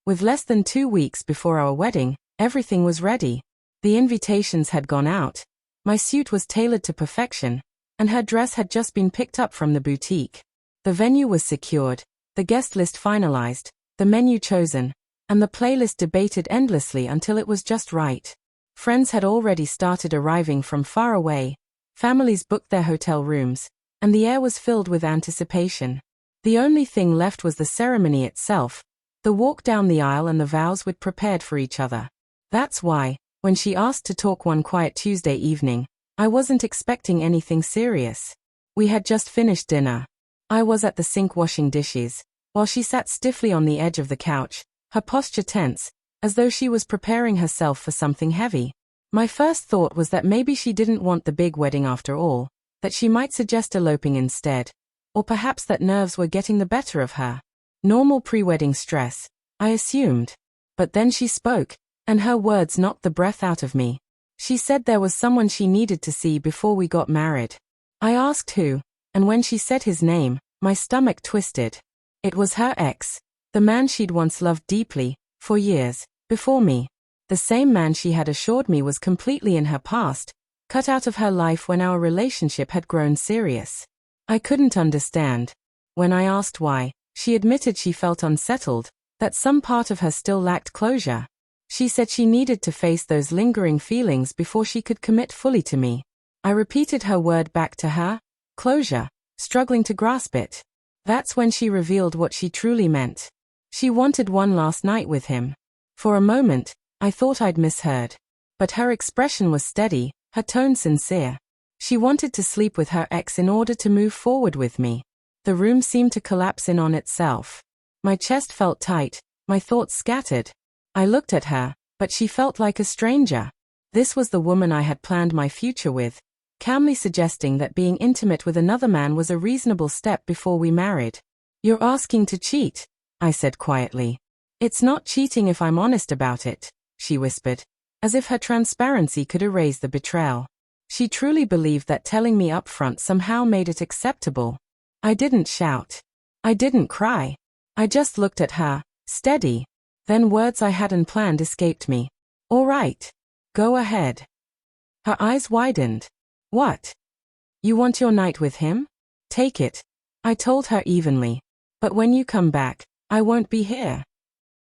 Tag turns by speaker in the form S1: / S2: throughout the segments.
S1: With less than 2 weeks before our wedding, everything was ready. The invitations had gone out. My suit was tailored to perfection, and her dress had just been picked up from the boutique. The venue was secured, the guest list finalized, the menu chosen, and the playlist debated endlessly until it was just right. Friends had already started arriving from far away, families booked their hotel rooms, and the air was filled with anticipation. The only thing left was the ceremony itself, the walk down the aisle and the vows we'd prepared for each other. That's why, when she asked to talk one quiet Tuesday evening, I wasn't expecting anything serious. We had just finished dinner. I was at the sink washing dishes, while she sat stiffly on the edge of the couch, her posture tense, as though she was preparing herself for something heavy. My first thought was that maybe she didn't want the big wedding after all, that she might suggest eloping instead, or perhaps that nerves were getting the better of her. Normal pre-wedding stress, I assumed. But then she spoke, and her words knocked the breath out of me. She said there was someone she needed to see before we got married. I asked who, and when she said his name, my stomach twisted. It was her ex, the man she'd once loved deeply, for years, before me. The same man she had assured me was completely in her past, cut out of her life when our relationship had grown serious. I couldn't understand. When I asked why, she admitted she felt unsettled, that some part of her still lacked closure. She said she needed to face those lingering feelings before she could commit fully to me. I repeated her word back to her, closure, struggling to grasp it. That's when she revealed what she truly meant. She wanted one last night with him. For a moment, I thought I'd misheard. But her expression was steady, her tone sincere. She wanted to sleep with her ex in order to move forward with me. The room seemed to collapse in on itself. My chest felt tight, my thoughts scattered. I looked at her, but she felt like a stranger. This was the woman I had planned my future with, calmly suggesting that being intimate with another man was a reasonable step before we married. "You're asking to cheat," I said quietly. "It's not cheating if I'm honest about it," she whispered, as if her transparency could erase the betrayal. She truly believed that telling me upfront somehow made it acceptable. I didn't shout. I didn't cry. I just looked at her, steady. Then words I hadn't planned escaped me. "All right. Go ahead." Her eyes widened. "What? You want your night with him? Take it," I told her evenly. "But when you come back, I won't be here."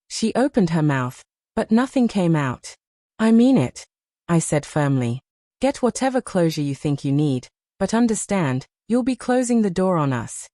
S1: She opened her mouth, but nothing came out. "I mean it," I said firmly. "Get whatever closure you think you need, but understand, you'll be closing the door on us."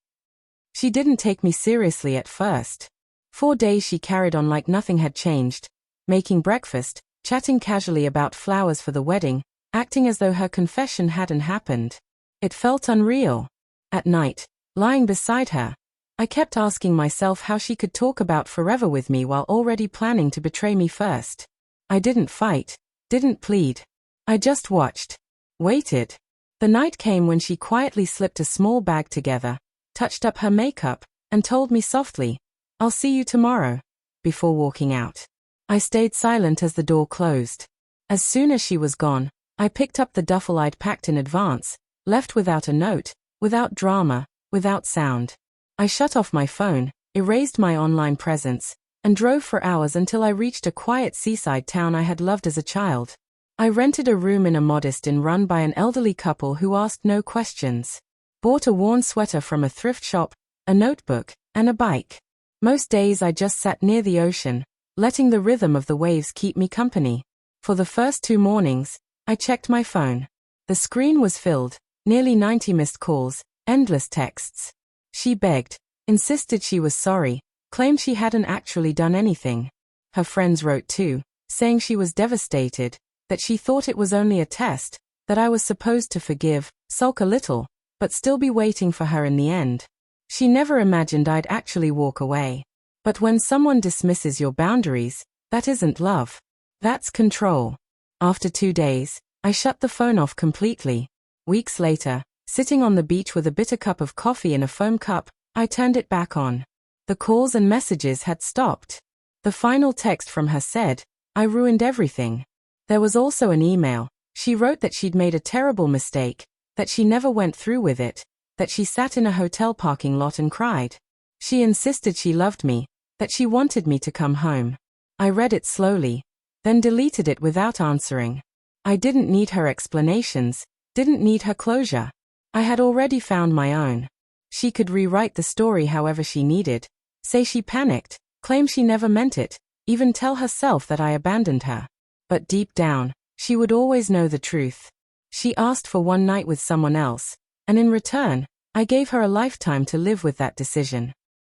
S1: She didn't take me seriously at first. 4 days she carried on like nothing had changed, making breakfast, chatting casually about flowers for the wedding, acting as though her confession hadn't happened. It felt unreal. At night, lying beside her, I kept asking myself how she could talk about forever with me while already planning to betray me first. I didn't fight, didn't plead. I just watched. Waited. The night came when she quietly slipped a small bag together, touched up her makeup, and told me softly, "I'll see you tomorrow," before walking out. I stayed silent as the door closed. As soon as she was gone, I picked up the duffel I'd packed in advance, left without a note, without drama, without sound. I shut off my phone, erased my online presence, and drove for hours until I reached a quiet seaside town I had loved as a child. I rented a room in a modest inn run by an elderly couple who asked no questions. Bought a worn sweater from a thrift shop, a notebook, and a bike. Most days I just sat near the ocean, letting the rhythm of the waves keep me company. For the first 2 mornings, I checked my phone. The screen was filled, nearly 90 missed calls, endless texts. She begged, insisted she was sorry, claimed she hadn't actually done anything. Her friends wrote too, saying she was devastated, that she thought it was only a test, that I was supposed to forgive, sulk a little, but still be waiting for her in the end. She never imagined I'd actually walk away. But when someone dismisses your boundaries, that isn't love. That's control. After 2 days, I shut the phone off completely. Weeks later, sitting on the beach with a bitter cup of coffee in a foam cup, I turned it back on. The calls and messages had stopped. The final text from her said, "I ruined everything." There was also an email. She wrote that she'd made a terrible mistake, that she never went through with it, that she sat in a hotel parking lot and cried. She insisted she loved me, That she wanted me to come home. I read it slowly, then deleted it without answering. I didn't need her explanations, didn't need her closure. I had already found my own. She could rewrite the story however she needed, say she panicked, claim she never meant it, even tell herself that I abandoned her. But deep down, she would always know the truth. She asked for one night with someone else, and in return, I gave her a lifetime to live with that decision.